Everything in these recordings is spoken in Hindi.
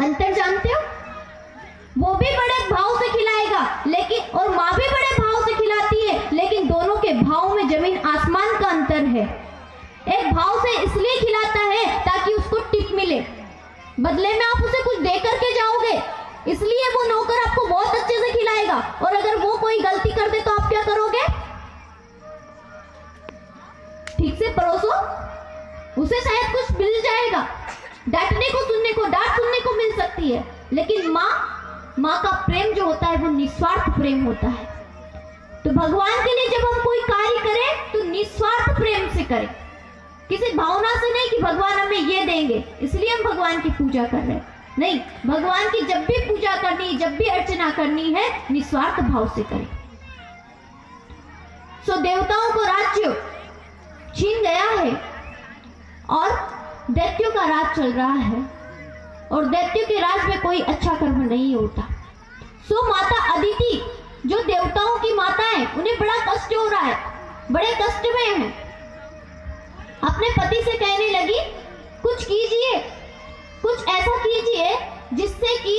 अंतर जानते हो? वो भी बड़े भाव से खिलाएगा, लेकिन और माँ भी बड़े भाव से खिलाती है, लेकिन दोनों के भाव में जमीन आसमान का अंतर है। एक भाव से इसलिए खिलाता है ताकि उसको टिप मिले, बदले में आप उसे कुछ दे करके जाओगे, इसलिए वो नौकर आपको बहुत अच्छे से खिलाएगा। और अगर वो कोई गलती कर दे तो आप क्या करोगे? ठीक से परोसो, उसे शायद कुछ मिल जाएगा, डांटने को सुनने को, डांट सुनने को मिल सकती है, लेकिन माँ का प्रेम जो होता है वो निस्वार्थ प्रेम होता है। तो भगवान के लिए जब हम कोई कार्य करें तो निस्वार्थ प्रेम से करें, किसी भावना से नहीं कि भगवान हमें ये देंगे इसलिए हम भगवान की पूजा कर रहे हैं। नहीं, भगवान की जब भी पूजा करनी, जब भी अर्चना करनी है, निस्वार्थ भाव से करें। सो देवताओं को राज्य छीन गया है और दैत्यों का राज चल रहा है, और दैत्यों के राज में कोई अच्छा कर्म नहीं होता। सो माता अदिति जो देवताओं की माता है, उन्हें बड़ा कष्ट हो रहा है, बड़े कष्ट में है। अपने पति से कहने लगी, कुछ कीजिए, कुछ ऐसा कीजिए जिससे कि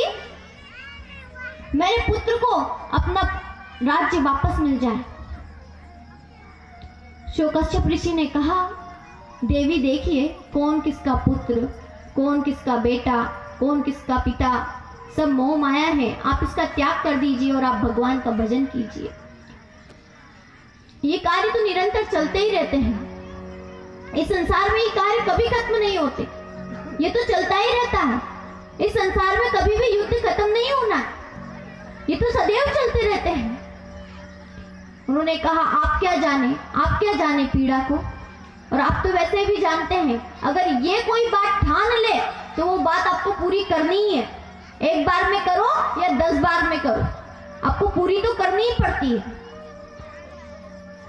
मेरे पुत्र को अपना राज्य वापस मिल जाए। सो कश्यप ऋषि ने कहा, देवी देखिए, कौन किसका पुत्र, कौन किसका बेटा, कौन किसका पिता, सब मोह माया है। आप इसका त्याग कर दीजिए और आप भगवान का भजन कीजिए। ये कार्य तो निरंतर चलते ही रहते हैं, इस संसार में ये कार्य कभी खत्म नहीं होते, ये तो चलता ही रहता है। इस संसार में कभी भी युद्ध खत्म नहीं होना, ये तो सदैव चलते रहते हैं। उन्होंने कहा, आप क्या जाने पीड़ा को, और आप तो वैसे भी जानते हैं, अगर ये कोई बात ठान ले तो वो बात आपको पूरी करनी ही है। एक बार में करो या 10 बार में करो, आपको पूरी तो करनी ही पड़ती है।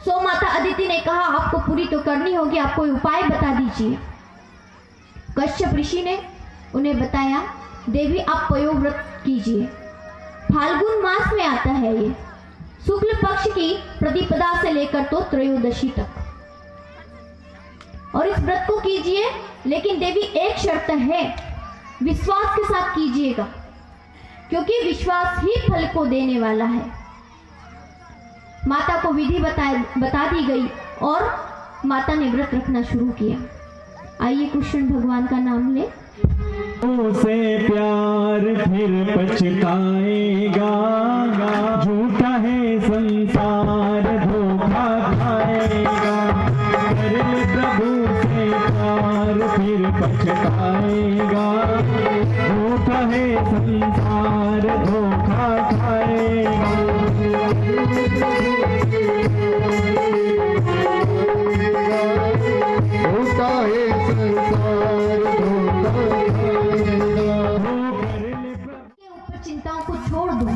सो माता अदिति ने कहा, आपको पूरी तो करनी होगी, आप कोई उपाय बता दीजिए। कश्यप ऋषि ने उन्हें बताया, देवी आप पयोव्रत कीजिए, फाल्गुन मास में आता है ये, शुक्ल पक्ष की प्रतिपदा से लेकर तो त्रयोदशी तक, और इस व्रत को कीजिए, लेकिन देवी एक शर्त है, विश्वास के साथ कीजिएगा, क्योंकि विश्वास ही फल को देने वाला है। माता को विधि बता दी गई और माता ने व्रत रखना शुरू किया। आइए कृष्ण भगवान का नाम ले। उसे प्यार फिर पछताएगा, झूठा है संसार धोखा खाएगा। कर ले प्रभु से प्यार फिर पछताएगा, झूठा है संसार धोखा खाएगा। धोखा है संसार ऊपर चिंताओं को छोड़ दो,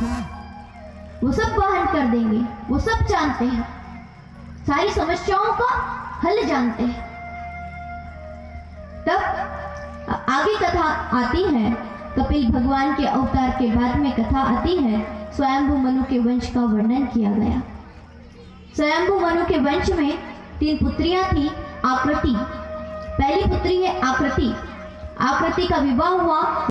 वो सब वहन कर देंगे, वो सब जानते हैं, सारी समस्याओं का हल जानते हैं। तब आगे कथा आती है, कपिल भगवान के अवतार के बाद में कथा आती है, स्वयंभू मनु के वंश का वर्णन किया गया। स्वयंभू मनु के वंश में 3 पुत्रियां थी। आकृति पहली पुत्री है, आकृति का विवाह हुआ